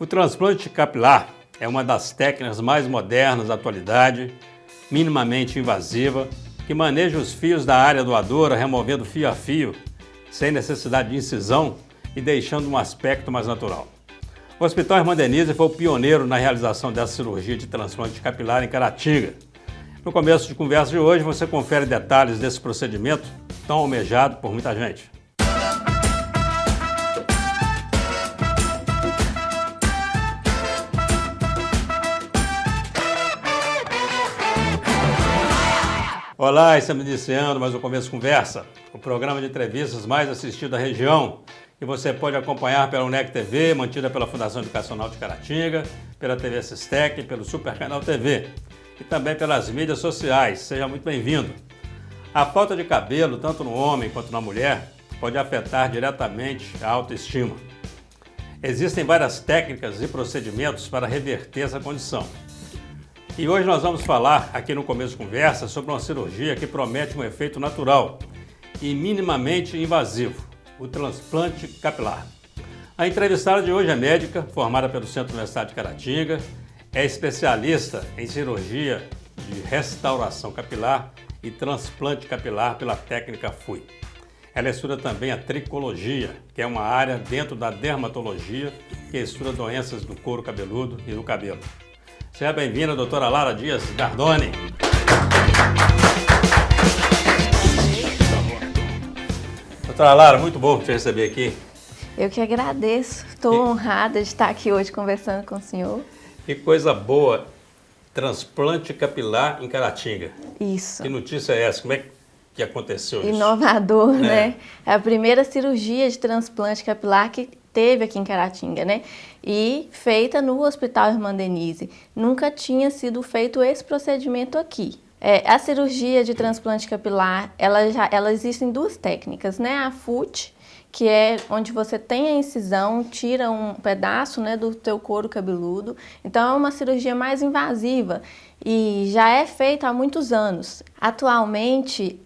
O transplante capilar é uma das técnicas mais modernas da atualidade, minimamente invasiva, que maneja os fios da área doadora, removendo fio a fio, sem necessidade de incisão e deixando um aspecto mais natural. O Hospital Irmã Denise foi o pioneiro na realização dessa cirurgia de transplante capilar em Caratinga. No começo de conversa de hoje, você confere detalhes desse procedimento tão almejado por muita gente. Olá, estamos iniciando mais um Começo Conversa, o programa de entrevistas mais assistido da região, que você pode acompanhar pela UNEC TV, mantida pela Fundação Educacional de Caratinga, pela TV Sistec, pelo Super Canal TV e também pelas mídias sociais. Seja muito bem-vindo. A falta de cabelo, tanto no homem quanto na mulher, pode afetar diretamente a autoestima. Existem várias técnicas e procedimentos para reverter essa condição. E hoje nós vamos falar, aqui no Começo de Conversa, sobre uma cirurgia que promete um efeito natural e minimamente invasivo, o transplante capilar. A entrevistada de hoje é médica, formada pelo Centro Universitário de Caratinga, é especialista em cirurgia de restauração capilar e transplante capilar pela técnica FUI. Ela estuda também a tricologia, que é uma área dentro da dermatologia que estuda doenças do couro cabeludo e do cabelo. Seja bem-vinda, doutora Lara Dias Gardoni. Doutora Lara, muito bom te receber aqui. Eu que agradeço, estou honrada de estar aqui hoje conversando com o senhor. Que coisa boa, transplante capilar em Caratinga. Isso. Que notícia é essa? Como é que aconteceu isso? Inovador, né? É a primeira cirurgia de transplante capilar que teve aqui em Caratinga, né? E feita no Hospital Irmã Denise. Nunca tinha sido feito esse procedimento aqui. A cirurgia de transplante capilar, ela existe em duas técnicas, né? A FUT, que é onde você tem a incisão, tira um pedaço, né, do teu couro cabeludo. Então é uma cirurgia mais invasiva e já é feita há muitos anos. Atualmente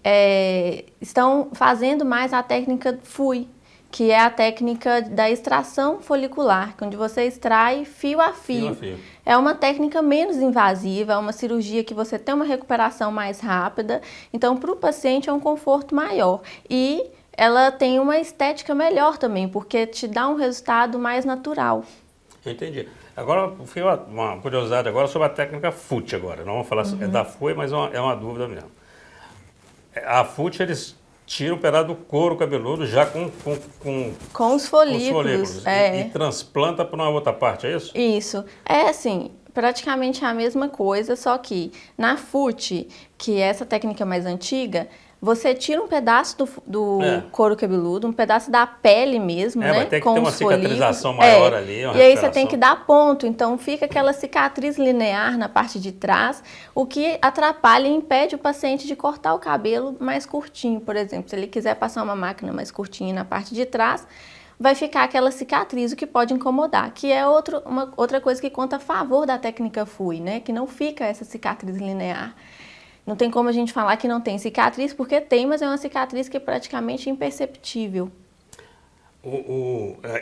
estão fazendo mais a técnica FUI, que é a técnica da extração folicular, onde você extrai fio a fio. É uma técnica menos invasiva, é uma cirurgia que você tem uma recuperação mais rápida, então para o paciente é um conforto maior. E ela tem uma estética melhor também, porque te dá um resultado mais natural. Entendi. Agora, fiquei uma curiosidade agora sobre a técnica FUT agora. Não vamos falar da FUI, mas é uma dúvida mesmo. A FUT, eles tiram um pedaço do couro cabeludo já com os folículos. E transplanta para uma outra parte, é isso? Isso. É assim, praticamente a mesma coisa, só que na FUT, que é essa técnica mais antiga, você tira um pedaço do couro cabeludo, um pedaço da pele mesmo, né? Vai ter que com ter uma os cicatrização maior ali. E aí você tem que dar ponto, então fica aquela cicatriz linear na parte de trás, o que atrapalha e impede o paciente de cortar o cabelo mais curtinho, por exemplo. Se ele quiser passar uma máquina mais curtinha na parte de trás, vai ficar aquela cicatriz, o que pode incomodar, que é outra coisa que conta a favor da técnica FUI, né? Que não fica essa cicatriz linear. Não tem como a gente falar que não tem cicatriz, porque tem, mas é uma cicatriz que é praticamente imperceptível.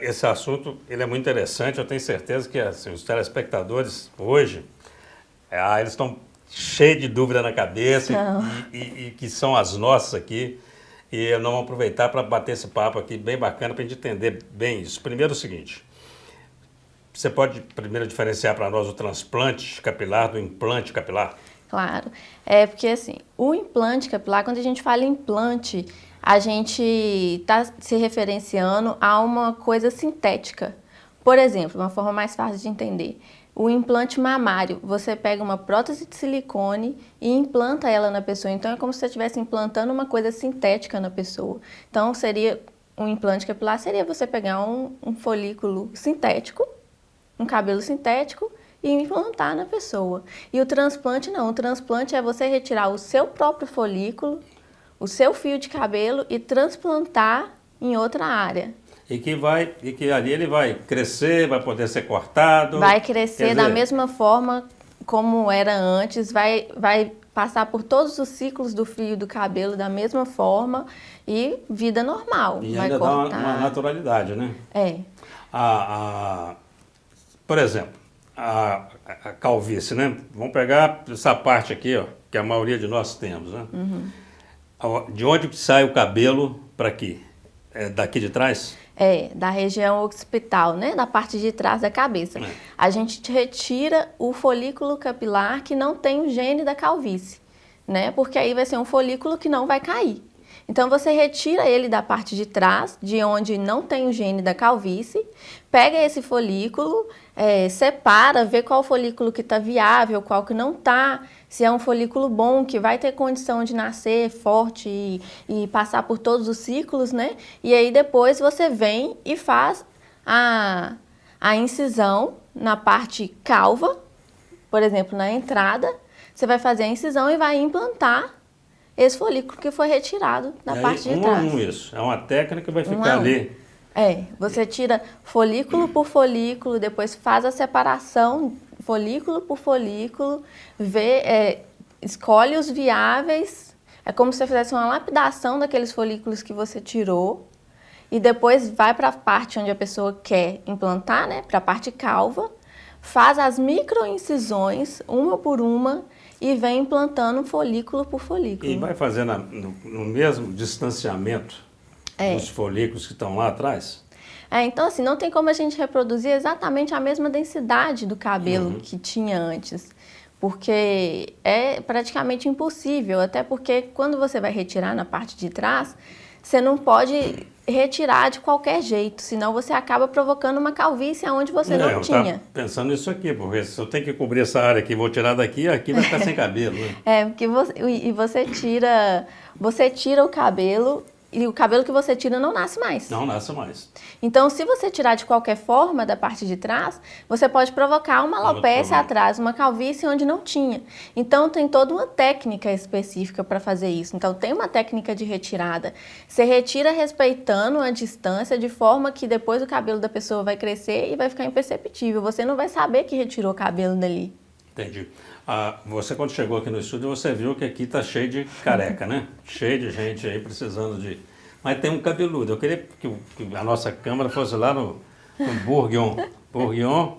Esse assunto ele é muito interessante, eu tenho certeza que assim, os telespectadores hoje, eles estão cheios de dúvida na cabeça e que são as nossas aqui. E nós vamos aproveitar para bater esse papo aqui bem bacana para a gente entender bem isso. Primeiro é o seguinte, você pode primeiro diferenciar para nós o transplante capilar do implante capilar? Claro, porque assim, o implante capilar, quando a gente fala em implante, a gente está se referenciando a uma coisa sintética. Por exemplo, uma forma mais fácil de entender, o implante mamário, você pega uma prótese de silicone e implanta ela na pessoa, então é como se você estivesse implantando uma coisa sintética na pessoa. Então um implante capilar seria você pegar um folículo sintético, um cabelo sintético, e implantar na pessoa. E o transplante não, o transplante é você retirar o seu próprio folículo, o seu fio de cabelo e transplantar em outra área. E que ali ele vai crescer, vai poder ser cortado. Vai crescer da mesma forma como era antes, vai passar por todos os ciclos do fio do cabelo da mesma forma e vida normal. E vai ainda cortar. dá uma naturalidade, né? por exemplo, a calvície, né? Vamos pegar essa parte aqui, ó, que a maioria de nós temos, né? De onde que sai o cabelo para aqui? É daqui de trás? É, da região occipital, né? Da parte de trás da cabeça. A gente retira o folículo capilar que não tem o gene da calvície, né? Porque aí vai ser um folículo que não vai cair. Então, você retira ele da parte de trás, de onde não tem o gene da calvície, pega esse folículo, separa, vê qual folículo que está viável, qual que não está, se é um folículo bom, que vai ter condição de nascer forte e passar por todos os ciclos, né? E aí, depois, você vem e faz a incisão na parte calva, por exemplo, na entrada, você vai fazer a incisão e vai implantar esse folículo que foi retirado da parte de trás. Isso. É uma técnica que vai ficar ali. Você tira folículo por folículo, depois faz a separação, folículo por folículo, escolhe os viáveis. É como se você fizesse uma lapidação daqueles folículos que você tirou e depois vai para a parte onde a pessoa quer implantar, né, para a parte calva, faz as microincisões, uma por uma, e vem implantando folículo por folículo. E vai fazendo no mesmo distanciamento dos folículos que estão lá atrás? Então, assim, não tem como a gente reproduzir exatamente a mesma densidade do cabelo que tinha antes, porque é praticamente impossível, até porque quando você vai retirar na parte de trás, você não pode retirar de qualquer jeito, senão você acaba provocando uma calvície onde você não tinha. Eu estava pensando nisso aqui, porque se eu tenho que cobrir essa área aqui, vou tirar daqui, aqui vai ficar sem cabelo, né? Porque você tira o cabelo e o cabelo que você tira não nasce mais. Não nasce mais. Então, se você tirar de qualquer forma da parte de trás, você pode provocar uma alopécia atrás, uma calvície onde não tinha. Então, tem toda uma técnica específica para fazer isso. Então, tem uma técnica de retirada. Você retira respeitando a distância, de forma que depois o cabelo da pessoa vai crescer e vai ficar imperceptível. Você não vai saber que retirou o cabelo dali. Entendi. Você, quando chegou aqui no estúdio, você viu que aqui está cheio de careca, né? Cheio de gente aí precisando de... Mas tem um cabeludo. Eu queria que a nossa câmera fosse lá no Bourguignon. Bourguignon,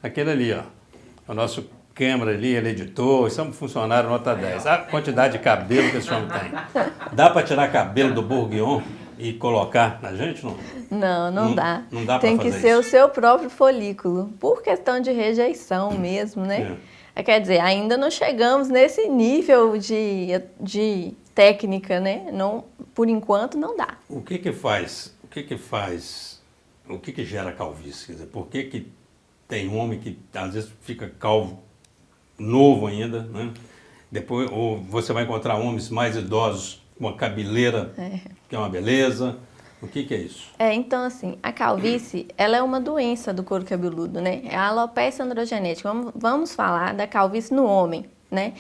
aquele ali, ó. O nosso câmera ali, ele editor, isso é um funcionário nota 10. A quantidade de cabelo que esse homem tem. Dá para tirar cabelo do Bourguignon e colocar na gente, não? Não dá. Não dá para fazer Tem que ser o seu próprio folículo, por questão de rejeição mesmo, né? Quer dizer, ainda não chegamos nesse nível de técnica, né? Não, por enquanto não dá. O que gera calvície? Quer dizer, por que tem homem que às vezes fica calvo novo ainda, né? Depois, ou você vai encontrar homens mais idosos com uma cabeleira que é uma beleza. O que é isso? Então, assim, a calvície, ela é uma doença do couro cabeludo, né? É a alopecia androgenética. Vamos falar da calvície no homem, né?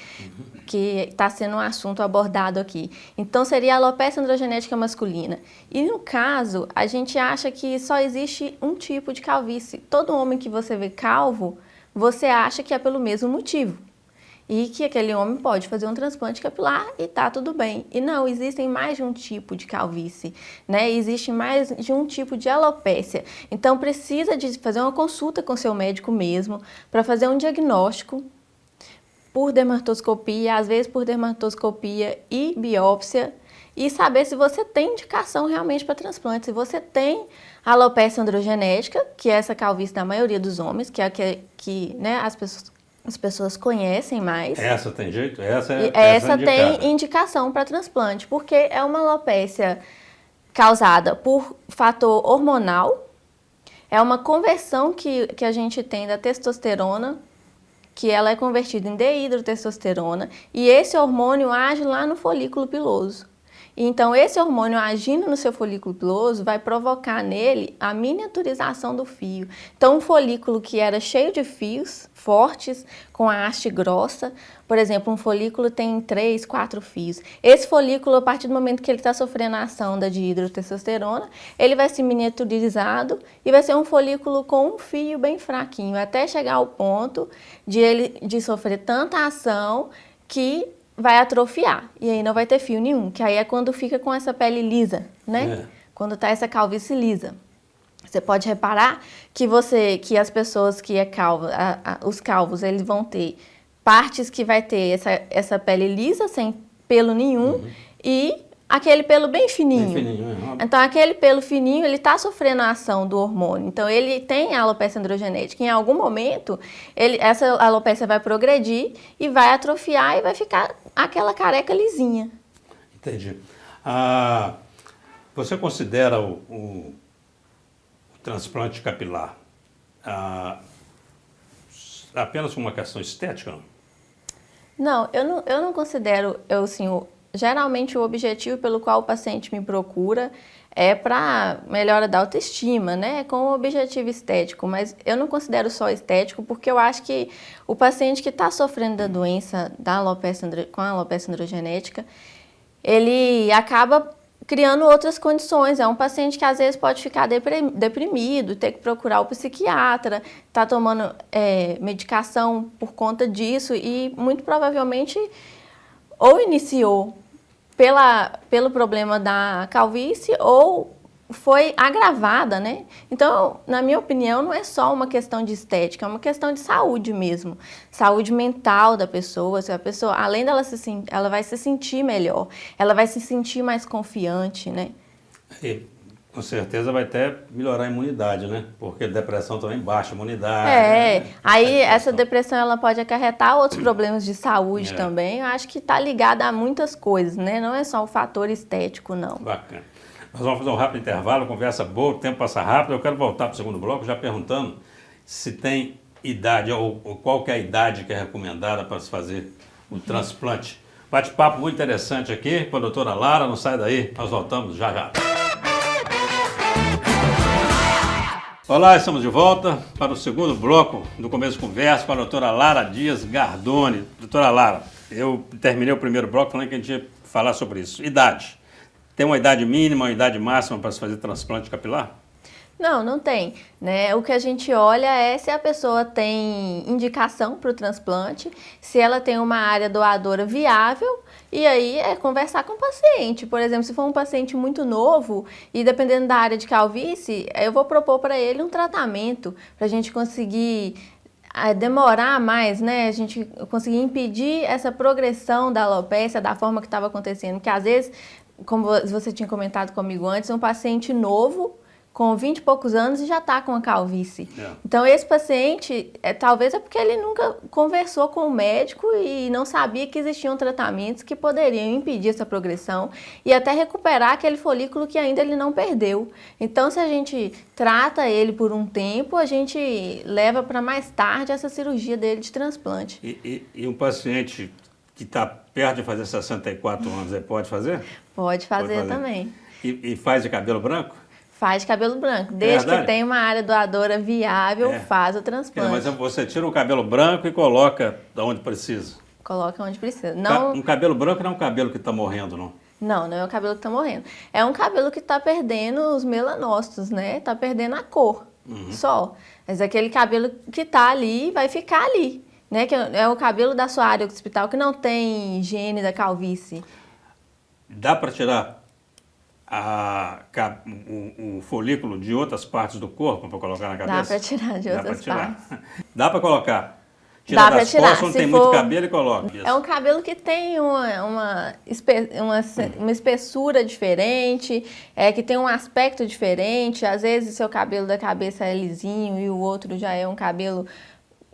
Que está sendo um assunto abordado aqui. Então, seria a alopecia androgenética masculina. E, no caso, a gente acha que só existe um tipo de calvície. Todo homem que você vê calvo, você acha que é pelo mesmo motivo. E que aquele homem pode fazer um transplante capilar e tá tudo bem. E não, existem mais de um tipo de calvície, né? Existe mais de um tipo de alopécia. Então, precisa de fazer uma consulta com seu médico mesmo para fazer um diagnóstico por dermatoscopia, às vezes por dermatoscopia e biópsia, e saber se você tem indicação realmente para transplante. Se você tem alopecia androgenética, que é essa calvície da maioria dos homens, que é a que né, as pessoas conhecem mais. Essa tem jeito? Essa tem indicação para transplante, porque é uma alopécia causada por fator hormonal, é uma conversão que a gente tem da testosterona, que ela é convertida em dehidrotestosterona, e esse hormônio age lá no folículo piloso. Então, esse hormônio agindo no seu folículo piloso vai provocar nele a miniaturização do fio. Então, um folículo que era cheio de fios fortes, com a haste grossa, por exemplo, um folículo tem 3, 4 fios. Esse folículo, a partir do momento que ele está sofrendo a ação da dihidrotestosterona, ele vai ser miniaturizado e vai ser um folículo com um fio bem fraquinho, até chegar ao ponto de sofrer tanta ação que vai atrofiar, e aí não vai ter fio nenhum, que aí é quando fica com essa pele lisa, né? Quando tá essa calvície lisa. Você pode reparar que as pessoas que é calva, os calvos, eles vão ter partes que vai ter essa pele lisa, sem pelo nenhum, e aquele pelo bem fininho. Bem fininho, Então, aquele pelo fininho, ele está sofrendo a ação do hormônio. Então, ele tem a alopecia androgenética. Em algum momento, essa alopecia vai progredir e vai atrofiar e vai ficar aquela careca lisinha. Entendi. Você considera o transplante capilar apenas uma questão estética, não? Não, eu não considero, geralmente o objetivo pelo qual o paciente me procura é para melhora da autoestima, né? Com o objetivo estético, mas eu não considero só estético, porque eu acho que o paciente que está sofrendo da doença com a alopecia androgenética, ele acaba criando outras condições. É um paciente que às vezes pode ficar deprimido, ter que procurar o psiquiatra, tá tomando medicação por conta disso e muito provavelmente ou iniciou pelo problema da calvície ou foi agravada, né? Então, na minha opinião, não é só uma questão de estética, é uma questão de saúde mesmo. Saúde mental da pessoa. Se a pessoa, além dela ela vai se sentir melhor, ela vai se sentir mais confiante, né? E, com certeza vai até melhorar a imunidade, né? Porque depressão também baixa a imunidade. Né? Aí essa depressão ela pode acarretar outros problemas de saúde também. Eu acho que está ligada a muitas coisas, né? Não é só o fator estético, não. Bacana. Nós vamos fazer um rápido intervalo, conversa boa, o tempo passa rápido. Eu quero voltar para o segundo bloco já perguntando se tem idade ou qual que é a idade que é recomendada para se fazer o transplante. Bate-papo muito interessante aqui com a doutora Lara, não sai daí, nós voltamos já já. Olá, estamos de volta para o segundo bloco do Começo Conversa com a doutora Lara Dias Gardoni. Doutora Lara, eu terminei o primeiro bloco falando que a gente ia falar sobre isso. Idade. Tem uma idade mínima, uma idade máxima para se fazer transplante capilar? Não, não tem, né? O que a gente olha é se a pessoa tem indicação para o transplante, se ela tem uma área doadora viável, e aí é conversar com o paciente. Por exemplo, se for um paciente muito novo e dependendo da área de calvície, eu vou propor para ele um tratamento para a gente conseguir demorar mais, né? A gente conseguir impedir essa progressão da alopecia da forma que estava acontecendo, porque às vezes, como você tinha comentado comigo antes, um paciente novo com 20 e poucos anos e já está com a calvície. Então, esse paciente, talvez é porque ele nunca conversou com o médico e não sabia que existiam tratamentos que poderiam impedir essa progressão e até recuperar aquele folículo que ainda ele não perdeu. Então, se a gente trata ele por um tempo, a gente leva para mais tarde essa cirurgia dele de transplante. E um paciente que está perto de fazer 64 anos, ele pode fazer? Pode fazer também. E faz de cabelo branco? Faz de cabelo branco. Desde que tenha uma área doadora viável, faz o transplante. Mas você tira o cabelo branco e coloca onde precisa? Coloca onde precisa. Não... Um cabelo branco não é um cabelo que está morrendo, não? Não é um cabelo que está morrendo. É um cabelo que está perdendo os melanócitos, né? Está perdendo a cor, só. Mas aquele cabelo que está ali vai ficar ali, né? Que é o cabelo da sua área hospital que não tem higiene da calvície. Dá para tirar o folículo de outras partes do corpo para colocar na cabeça? Dá para tirar de outras partes. Dá para colocar? Tira das costas onde tem muito cabelo e coloca. É um cabelo que tem uma espessura diferente, que tem um aspecto diferente. Às vezes, seu cabelo da cabeça é lisinho e o outro já é um cabelo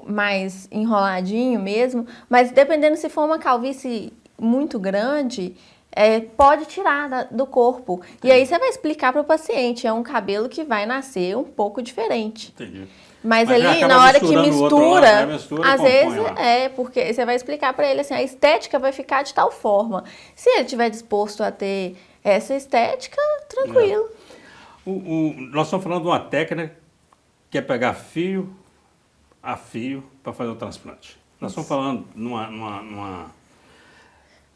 mais enroladinho mesmo. Mas dependendo se for uma calvície muito grande... pode tirar do corpo. Entendi. E aí você vai explicar para o paciente, é um cabelo que vai nascer um pouco diferente. Entendi. Mas ali, na hora que mistura, às vezes porque você vai explicar para ele assim, a estética vai ficar de tal forma. Se ele estiver disposto a ter essa estética, tranquilo. Nós estamos falando de uma técnica que é pegar fio a fio para fazer o transplante. Nós estamos falando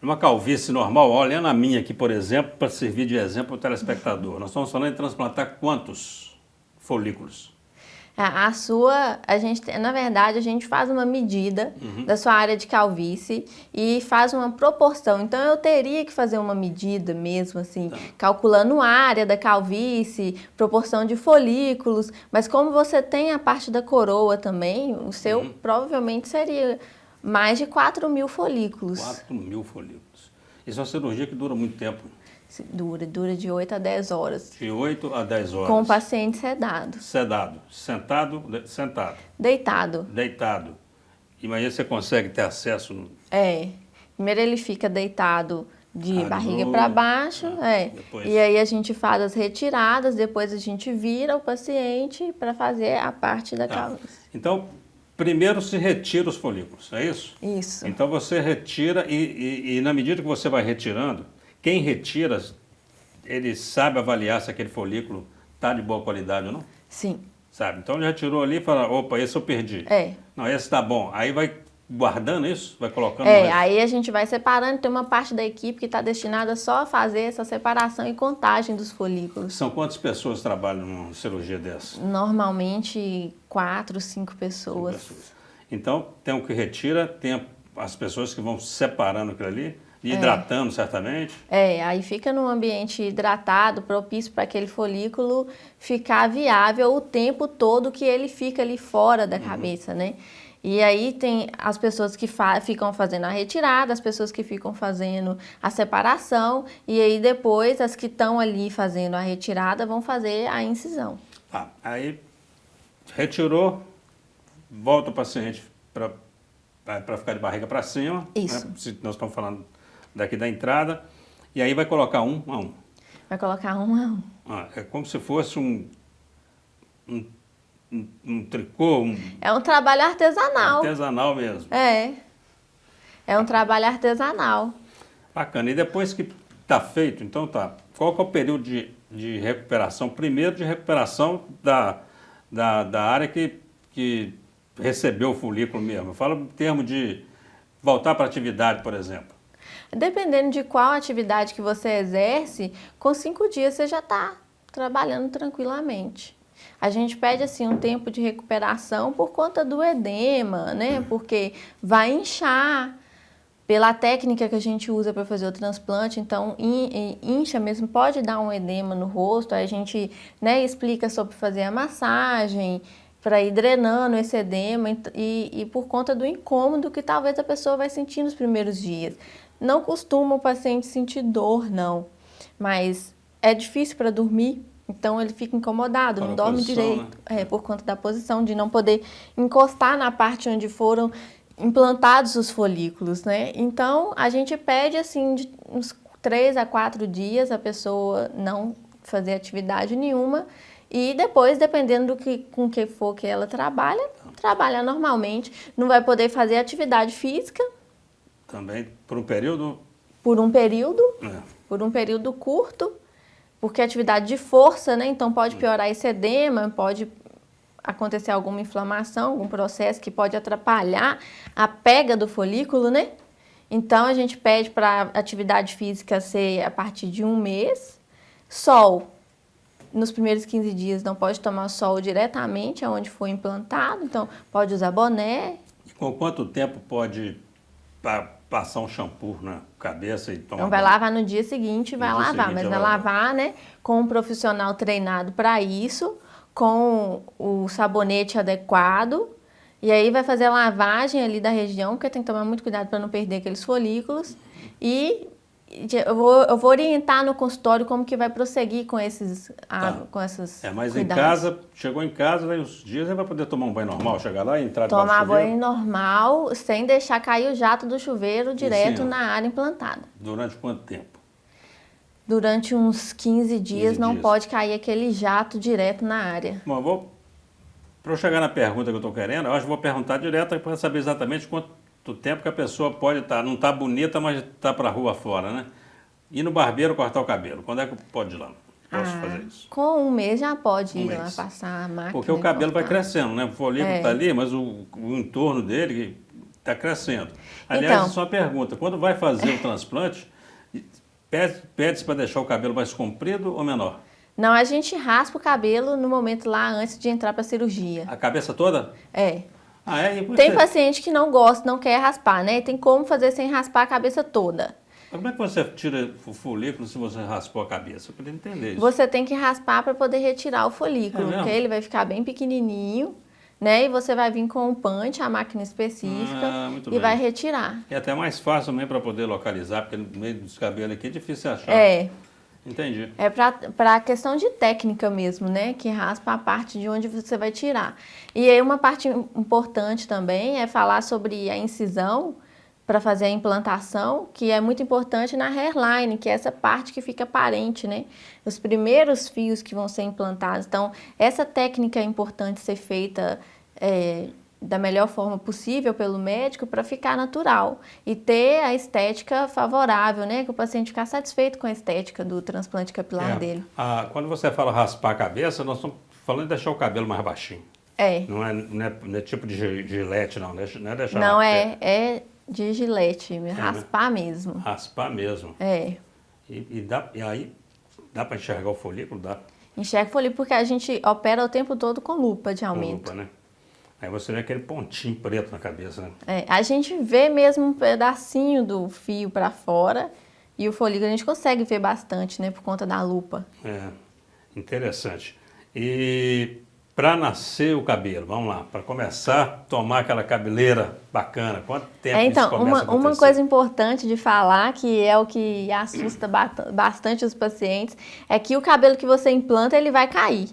numa calvície normal, olhando a minha aqui, por exemplo, para servir de exemplo para o telespectador. Nós estamos falando de transplantar quantos folículos? Na verdade, a gente faz uma medida da sua área de calvície e faz uma proporção. Então, eu teria que fazer uma medida mesmo, assim, calculando a área da calvície, proporção de folículos, mas como você tem a parte da coroa também, o seu provavelmente seria mais de 4.000 folículos. 4.000 folículos. Isso é uma cirurgia que dura muito tempo. Dura de 8 a 10 horas. De 8 a 10 horas. Com o paciente sedado. Sedado. Sentado. Deitado. Deitado. E aí você consegue ter acesso... Primeiro ele fica deitado de barriga para baixo. Depois... E aí a gente faz as retiradas, depois a gente vira o paciente para fazer a parte da calvície. Então, primeiro se retira os folículos, é isso? Isso. Então você retira e na medida que você vai retirando, quem retira, ele sabe avaliar se aquele folículo está de boa qualidade ou não? Sim. Sabe? Então ele já tirou ali e fala, opa, esse eu perdi. Não, esse está bom. Aí vai guardando isso? Vai colocando? Aí a gente vai separando, tem uma parte da equipe que está destinada só a fazer essa separação e contagem dos folículos. São quantas pessoas trabalham numa cirurgia dessa? Normalmente 4, 5 pessoas. 5 pessoas. Então tem o que retira, tem as pessoas que vão separando aquilo ali, hidratando certamente. Aí fica num ambiente hidratado, propício para aquele folículo ficar viável o tempo todo que ele fica ali fora da cabeça, né? E aí tem as pessoas que ficam fazendo a retirada, as pessoas que ficam fazendo a separação, e aí depois as que estão ali fazendo a retirada vão fazer a incisão. Aí retirou, volta o paciente para ficar de barriga para cima. Isso. Né? Se nós estamos falando daqui da entrada, e aí vai colocar um a um. Vai colocar um a um. É como se fosse um tricô. É um trabalho artesanal. Artesanal mesmo. É um trabalho artesanal. Bacana. E depois que está feito, então qual que é o período de recuperação? Primeiro de recuperação da área que recebeu o folículo mesmo. Eu falo em termos de voltar para a atividade, por exemplo. Dependendo de qual atividade que você exerce, com 5 dias você já está trabalhando tranquilamente. A gente pede assim um tempo de recuperação por conta do edema, né? Porque vai inchar pela técnica que a gente usa para fazer o transplante, então incha mesmo, pode dar um edema no rosto, aí a gente, né, explica sobre fazer a massagem para ir drenando esse edema e por conta do incômodo que talvez a pessoa vai sentir nos primeiros dias. Não costuma o paciente sentir dor, não, mas é difícil para dormir. Então ele fica incomodado, não dorme direito, né? Por conta da posição, de não poder encostar na parte onde foram implantados os folículos, né? Então a gente pede assim de uns 3 a 4 dias a pessoa não fazer atividade nenhuma e depois, dependendo com que for que ela trabalha normalmente, não vai poder fazer atividade física. Também por um período? Por um período curto. Porque atividade de força, né? Então pode piorar esse edema, pode acontecer alguma inflamação, algum processo que pode atrapalhar a pega do folículo, né? Então a gente pede para atividade física ser a partir de 1 mês. Sol, nos primeiros 15 dias não pode tomar sol diretamente aonde foi implantado, então pode usar boné. E com quanto tempo pode passar um shampoo na cabeça e tomar Então vai lavar no dia seguinte, vai lavar, mas vai lavar, né, com um profissional treinado para isso, com o sabonete adequado, e aí vai fazer a lavagem ali da região, porque tem que tomar muito cuidado para não perder aqueles folículos, e eu vou orientar no consultório como que vai prosseguir com essas mas cuidados. Em casa, chegou em casa, daí uns dias ele vai poder tomar um banho normal, chegar lá e entrar debaixo do chuveiro? Tomar banho normal, sem deixar cair o jato do chuveiro direto na área implantada. Durante quanto tempo? Durante uns 15 dias não pode cair aquele jato direto na área. Bom, para eu chegar na pergunta que eu estou querendo, eu acho que vou perguntar direto para saber exatamente quanto tempo que a pessoa pode estar, não está bonita, mas está para a rua fora, né? Ir no barbeiro cortar o cabelo, quando é que pode ir lá? Posso fazer isso? Com 1 mês já pode ir lá passar a máquina. Porque o cabelo vai crescendo, né? O folículo está ali, mas o entorno dele está crescendo. Aliás, então, isso é uma pergunta. Quando vai fazer o transplante, pede-se para deixar o cabelo mais comprido ou menor? Não, a gente raspa o cabelo no momento lá antes de entrar para a cirurgia. A cabeça toda? É. Ah, é? E Tem paciente que não gosta, não quer raspar, né? Tem como fazer sem raspar a cabeça toda. Mas como é que você tira o folículo se você raspou a cabeça? Eu queria entender isso. Você tem que raspar para poder retirar o folículo, porque ele vai ficar bem pequenininho, né? E você vai vir com um punch, a máquina específica, muito e bem. vai retirar. É até mais fácil também para poder localizar, porque no meio dos cabelos aqui é difícil achar. É. Entendi. É para a questão de técnica mesmo, né? Que raspa a parte de onde você vai tirar. E aí uma parte importante também é falar sobre a incisão para fazer a implantação, que é muito importante na hairline, que é essa parte que fica aparente, né? Os primeiros fios que vão ser implantados. Então, essa técnica é importante ser feita da melhor forma possível pelo médico para ficar natural e ter a estética favorável, né? Que o paciente ficar satisfeito com a estética do transplante capilar dele. Quando você fala raspar a cabeça, nós estamos falando de deixar o cabelo mais baixinho. Não é tipo de gilete, não. Não é deixar não, é de gilete, raspar mesmo. Raspar mesmo. É. E aí, dá para enxergar o folículo? Dá. Enxerga o folículo porque a gente opera o tempo todo com lupa de aumento. Com lupa, né? Aí você vê aquele pontinho preto na cabeça, né? A gente vê mesmo um pedacinho do fio para fora e o folículo a gente consegue ver bastante, né? Por conta da lupa. Interessante. E para nascer o cabelo, vamos lá, para começar a tomar aquela cabeleira bacana, quanto tempo isso começa a acontecer? Uma coisa importante de falar, que é o que assusta bastante os pacientes, é que o cabelo que você implanta, ele vai cair.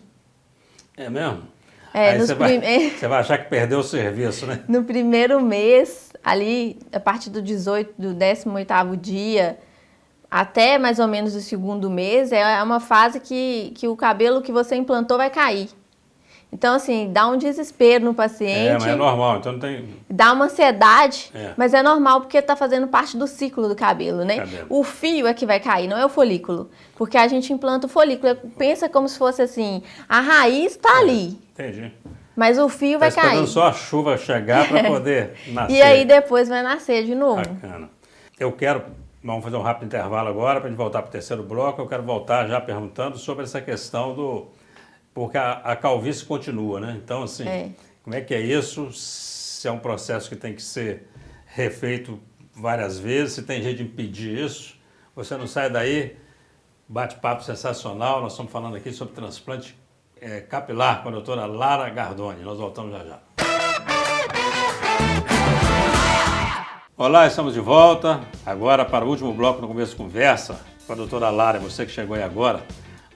É mesmo? Aí você vai achar que perdeu o serviço, né? No primeiro mês, ali, a partir do 18º dia, até mais ou menos o segundo mês, é uma fase que o cabelo que você implantou vai cair. Então, assim, dá um desespero no paciente. Mas é normal, então não tem... Dá uma ansiedade, mas é normal porque está fazendo parte do ciclo do cabelo, né? O fio é que vai cair, não é o folículo. Porque a gente implanta o folículo, pensa como se fosse assim, a raiz está ali. Entendi. Mas o fio vai cair. Está esperando só a chuva chegar para poder nascer. E aí depois vai nascer de novo. Bacana. Vamos fazer um rápido intervalo agora para a gente voltar para o terceiro bloco. Eu quero voltar já perguntando sobre essa questão porque a calvície continua, né? Então, assim, como é que é isso? Se é um processo que tem que ser refeito várias vezes, se tem jeito de impedir isso, você não sai daí, bate-papo sensacional. Nós estamos falando aqui sobre transplante capilar com a doutora Lara Gardoni. Nós voltamos já já. Olá, estamos de volta. Agora para o último bloco do Começo de Conversa com a doutora Lara. Você que chegou aí agora,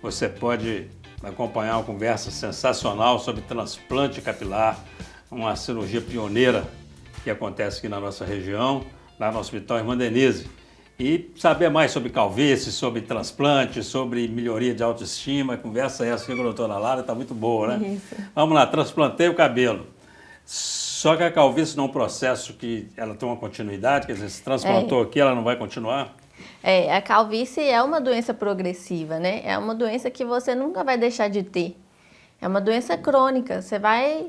você pode acompanhar uma conversa sensacional sobre transplante capilar, uma cirurgia pioneira que acontece aqui na nossa região, lá no Hospital Irmã Denise. E saber mais sobre calvície, sobre transplante, sobre melhoria de autoestima. A conversa essa aqui com a doutora Lara está muito boa, né? Isso. Vamos lá, transplantei o cabelo. Só que a calvície não é um processo que ela tem uma continuidade, quer dizer, se transplantou aqui, ela não vai continuar? A calvície é uma doença progressiva, né? É uma doença que você nunca vai deixar de ter. É uma doença crônica. Você vai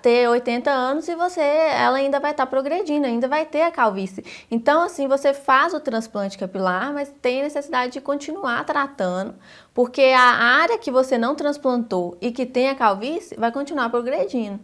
ter 80 anos e ela ainda vai estar progredindo, ainda vai ter a calvície. Então, assim, você faz o transplante capilar, mas tem necessidade de continuar tratando, porque a área que você não transplantou e que tem a calvície vai continuar progredindo.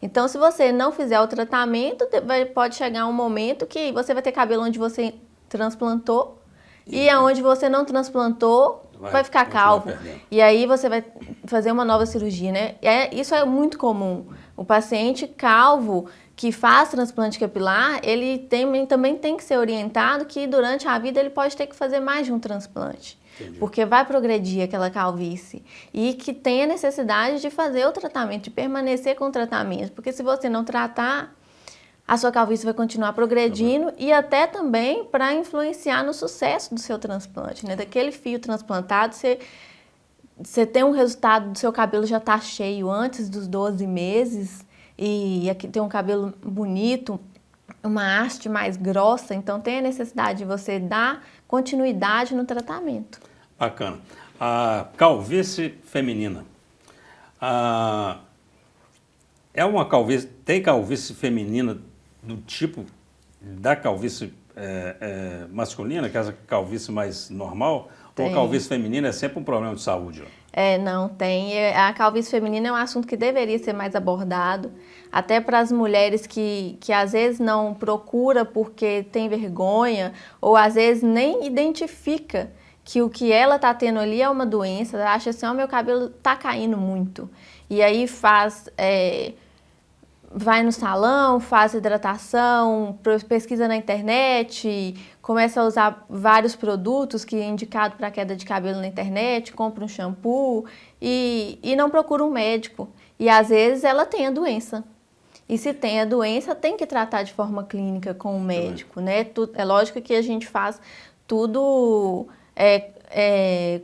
Então, se você não fizer o tratamento, pode chegar um momento que você vai ter cabelo onde você transplantou e aonde você não transplantou vai ficar calvo. E aí você vai fazer uma nova cirurgia, né? Isso é muito comum. O paciente calvo que faz transplante capilar, ele também tem que ser orientado que durante a vida ele pode ter que fazer mais de um transplante. Entendi. Porque vai progredir aquela calvície e que tem a necessidade de fazer o tratamento, de permanecer com o tratamento. Porque se você não tratar, a sua calvície vai continuar progredindo e até também para influenciar no sucesso do seu transplante, né? Daquele fio transplantado, você tem um resultado do seu cabelo já tá cheio antes dos 12 meses e aqui tem um cabelo bonito, uma haste mais grossa, então tem a necessidade de você dar continuidade no tratamento. Bacana. A calvície feminina. Tem calvície feminina do tipo da calvície masculina, que é essa calvície mais normal, Então, a calvície feminina é sempre um problema de saúde. Não tem. A calvície feminina é um assunto que deveria ser mais abordado, até para as mulheres que às vezes não procura porque tem vergonha, ou às vezes nem identifica que o que ela está tendo ali é uma doença, acha assim, meu cabelo está caindo muito. E aí vai no salão, faz hidratação, pesquisa na internet, começa a usar vários produtos que é indicado para queda de cabelo na internet, compra um shampoo e não procura um médico. E às vezes ela tem a doença. E se tem a doença, tem que tratar de forma clínica com o médico, né? É lógico que a gente faz tudo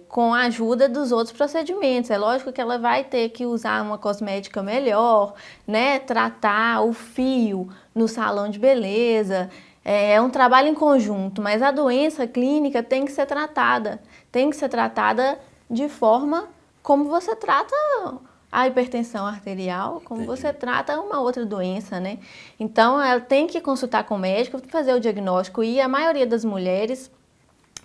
com a ajuda dos outros procedimentos. É lógico que ela vai ter que usar uma cosmética melhor, né? Tratar o fio no salão de beleza. É um trabalho em conjunto, mas a doença clínica tem que ser tratada. Tem que ser tratada de forma como você trata a hipertensão arterial, como você trata uma outra doença, né? Então, ela tem que consultar com o médico, fazer o diagnóstico, e a maioria das mulheres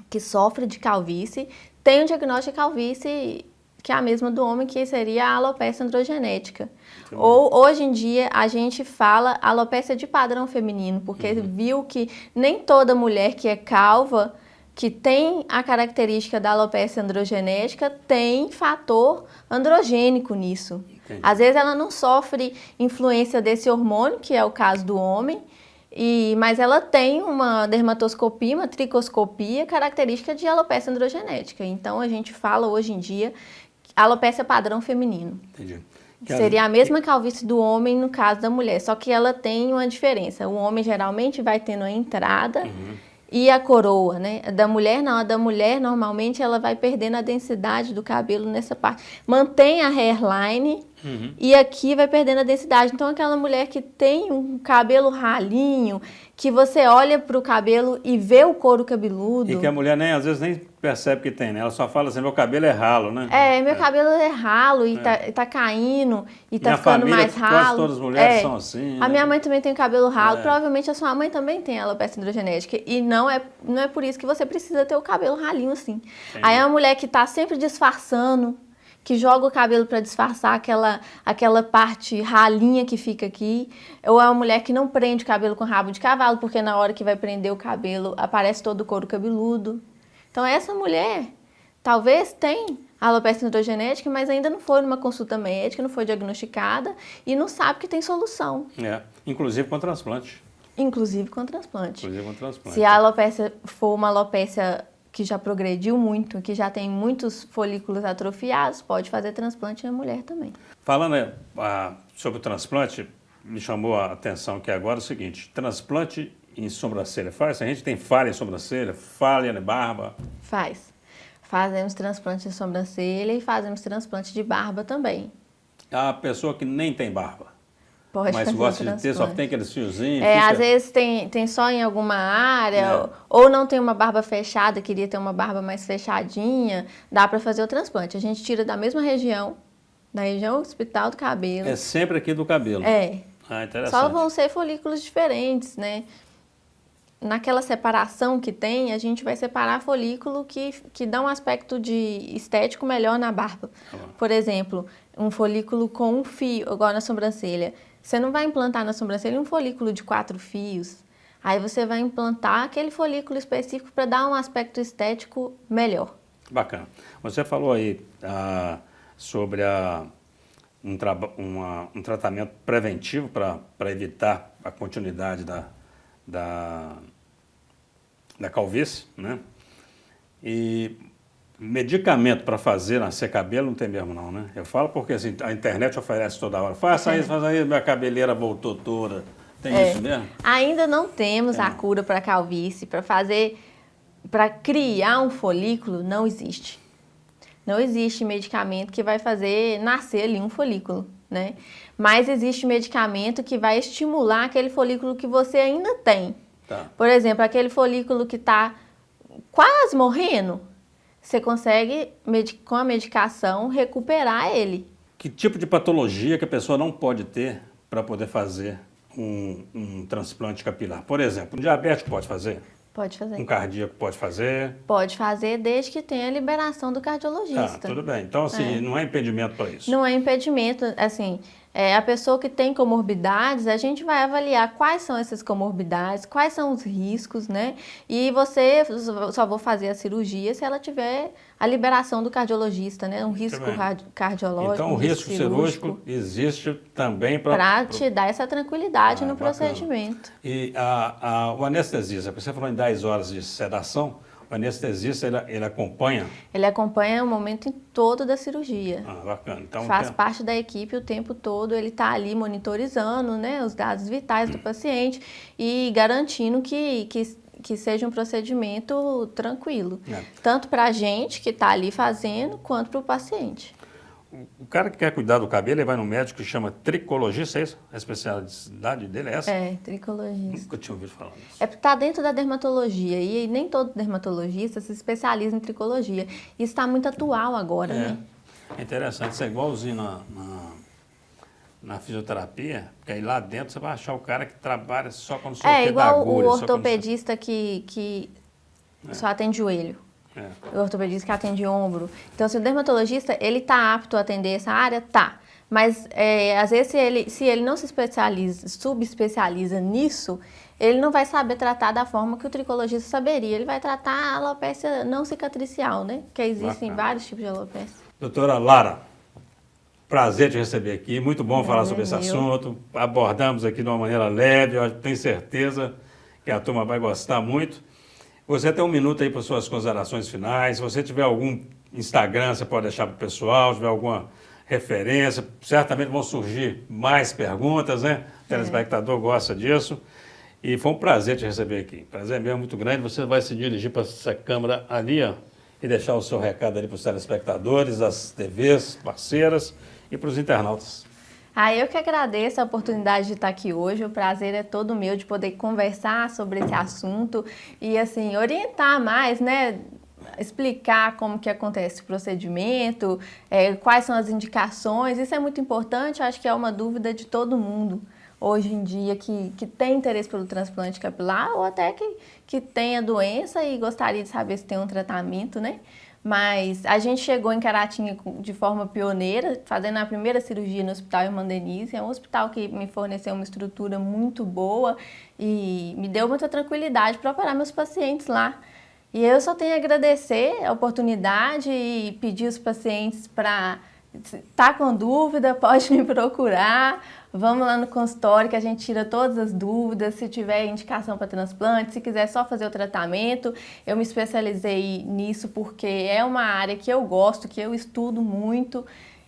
que sofre de calvície tem um diagnóstico de calvície que é a mesma do homem, que seria a alopecia androgenética. Ou, hoje em dia, a gente fala alopecia de padrão feminino, porque viu que nem toda mulher que é calva, que tem a característica da alopecia androgenética, tem fator androgênico nisso. Entendi. Às vezes ela não sofre influência desse hormônio, que é o caso do homem, mas ela tem uma dermatoscopia, uma tricoscopia característica de alopecia androgenética. Então, a gente fala hoje em dia alopecia padrão feminino. Entendi. Seria a mesma calvície do homem no caso da mulher, só que ela tem uma diferença. O homem geralmente vai tendo a entrada e a coroa, né? Da mulher não, a da mulher normalmente ela vai perdendo a densidade do cabelo nessa parte. Mantém a hairline e aqui vai perdendo a densidade. Então aquela mulher que tem um cabelo ralinho, que você olha para o cabelo e vê o couro cabeludo. E que a mulher às vezes nem percebe que tem, né? Ela só fala assim, meu cabelo é ralo, né? Meu cabelo é ralo e tá caindo e tá ficando mais ralo. Quase todas as mulheres são assim. A minha mãe também tem cabelo ralo, provavelmente a sua mãe também tem alopecia androgenética. E não é por isso que você precisa ter o cabelo ralinho assim. Entendi. Aí é uma mulher que tá sempre disfarçando, que joga o cabelo para disfarçar aquela parte ralinha que fica aqui, ou é uma mulher que não prende o cabelo com rabo de cavalo, porque na hora que vai prender o cabelo aparece todo o couro cabeludo. Então essa mulher talvez tenha alopecia androgenética, mas ainda não foi numa consulta médica, não foi diagnosticada e não sabe que tem solução. Inclusive com transplante. Inclusive com transplante. Se a alopecia for uma alopecia que já progrediu muito, que já tem muitos folículos atrofiados, pode fazer transplante na mulher também. Falando sobre o transplante, me chamou a atenção aqui agora o seguinte, transplante em sobrancelha faz? A gente tem falha em sobrancelha, falha na barba? Fazemos transplante de sobrancelha e fazemos transplante de barba também. A pessoa que nem tem barba? Pode mas gosta de ter, só tem aqueles fiozinhos? Às vezes tem só em alguma área, ou não tem uma barba fechada, queria ter uma barba mais fechadinha, dá para fazer o transplante. A gente tira da mesma região, da região hospital do cabelo. É sempre aqui do cabelo? Interessante. Só vão ser folículos diferentes, né? Naquela separação que tem, a gente vai separar folículo que dá um aspecto de estético melhor na barba. Por exemplo, um folículo com um fio, igual na sobrancelha. Você não vai implantar na sobrancelha um folículo de 4 fios. Aí você vai implantar aquele folículo específico para dar um aspecto estético melhor. Bacana. Você falou aí sobre um tratamento preventivo para evitar a continuidade da calvície, né? E medicamento para fazer nascer cabelo não tem mesmo não, né? Eu falo porque assim, a internet oferece toda hora. Faça isso, minha cabeleira voltou toda. Tem isso mesmo? Ainda não temos a cura para calvície, para criar um folículo, não existe. Não existe medicamento que vai fazer nascer ali um folículo, né? Mas existe medicamento que vai estimular aquele folículo que você ainda tem. Por exemplo, aquele folículo que está quase morrendo, você consegue, com a medicação, recuperar ele. Que tipo de patologia que a pessoa não pode ter para poder fazer um transplante capilar? Por exemplo, um diabético pode fazer? Pode fazer. Um cardíaco pode fazer? Pode fazer desde que tenha a liberação do cardiologista. Tá, tudo bem. Então, assim, não é impedimento para isso. Não é impedimento, assim, a pessoa que tem comorbidades, a gente vai avaliar quais são essas comorbidades, quais são os riscos, né? E você só vou fazer a cirurgia se ela tiver a liberação do cardiologista, né? Um risco cardiológico. Então, o risco cirúrgico existe também para te dar essa tranquilidade no procedimento. E o anestesista, você falou em 10 horas de sedação, o anestesista, ele acompanha? Ele acompanha o momento todo da cirurgia. Ah, bacana. Então, faz parte da equipe o tempo todo, ele está ali monitorizando, né, os dados vitais do paciente e garantindo que seja um procedimento tranquilo. Tanto para a gente que está ali fazendo, quanto para o paciente. O cara que quer cuidar do cabelo, ele vai no médico que chama tricologista, é isso? A especialidade dele é essa? É, tricologista. Nunca tinha ouvido falar disso. É porque está dentro da dermatologia e nem todo dermatologista se especializa em tricologia. Isso está muito atual agora, né? É interessante, isso é igualzinho na fisioterapia, porque aí lá dentro você vai achar o cara que trabalha só quando sofre da agulha. É igual o ortopedista que só atende joelho. O ortopedista que atende ombro. Então, se o dermatologista, ele está apto a atender essa área, tá. Mas, às vezes, se ele não se subespecializa nisso, ele não vai saber tratar da forma que o tricologista saberia. Ele vai tratar a alopécia não cicatricial, né? Que existem vários tipos de alopécia. Doutora Lara, prazer te receber aqui. Muito bom falar sobre esse assunto. Abordamos aqui de uma maneira leve. Eu tenho certeza que a turma vai gostar muito. Você tem um minuto aí para suas considerações finais. Se você tiver algum Instagram, você pode deixar para o pessoal. Se tiver alguma referência, certamente vão surgir mais perguntas, né? O telespectador gosta disso. E foi um prazer te receber aqui. Prazer mesmo muito grande. Você vai se dirigir para essa câmera ali, ó, e deixar o seu recado ali para os telespectadores, as TVs parceiras e para os internautas. Eu que agradeço a oportunidade de estar aqui hoje, o prazer é todo meu de poder conversar sobre esse assunto e, assim, orientar mais, né, explicar como que acontece o procedimento, quais são as indicações, isso é muito importante, eu acho que é uma dúvida de todo mundo hoje em dia que tem interesse pelo transplante capilar ou até que tem a doença e gostaria de saber se tem um tratamento, né? Mas a gente chegou em Caratinga de forma pioneira, fazendo a primeira cirurgia no Hospital Irmã Denise. É um hospital que me forneceu uma estrutura muito boa e me deu muita tranquilidade para operar meus pacientes lá. E eu só tenho a agradecer a oportunidade e pedir os pacientes para estar com dúvida, pode me procurar. Vamos lá no consultório que a gente tira todas as dúvidas, se tiver indicação para transplante, se quiser só fazer o tratamento. Eu me especializei nisso porque é uma área que eu gosto, que eu estudo muito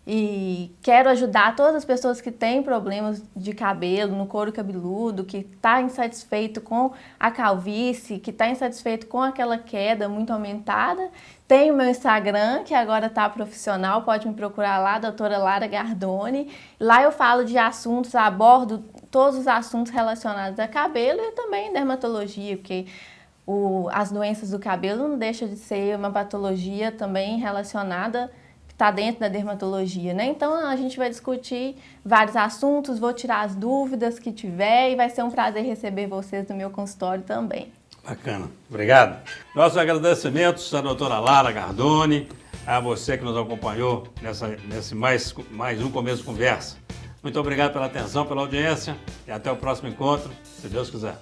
e quero ajudar todas as pessoas que têm problemas de cabelo, no couro cabeludo, que está insatisfeito com a calvície, que está insatisfeito com aquela queda muito aumentada. Tem o meu Instagram, que agora está profissional, pode me procurar lá, doutora Lara Gardoni. Lá eu falo de assuntos, abordo todos os assuntos relacionados a cabelo e também dermatologia, porque as doenças do cabelo não deixa de ser uma patologia também relacionada, que está dentro da dermatologia, né? Então a gente vai discutir vários assuntos, vou tirar as dúvidas que tiver e vai ser um prazer receber vocês no meu consultório também. Bacana, obrigado. Nossos agradecimentos à doutora Lara Gardoni, a você que nos acompanhou nesse mais um Começo de Conversa. Muito obrigado pela atenção, pela audiência e até o próximo encontro, se Deus quiser.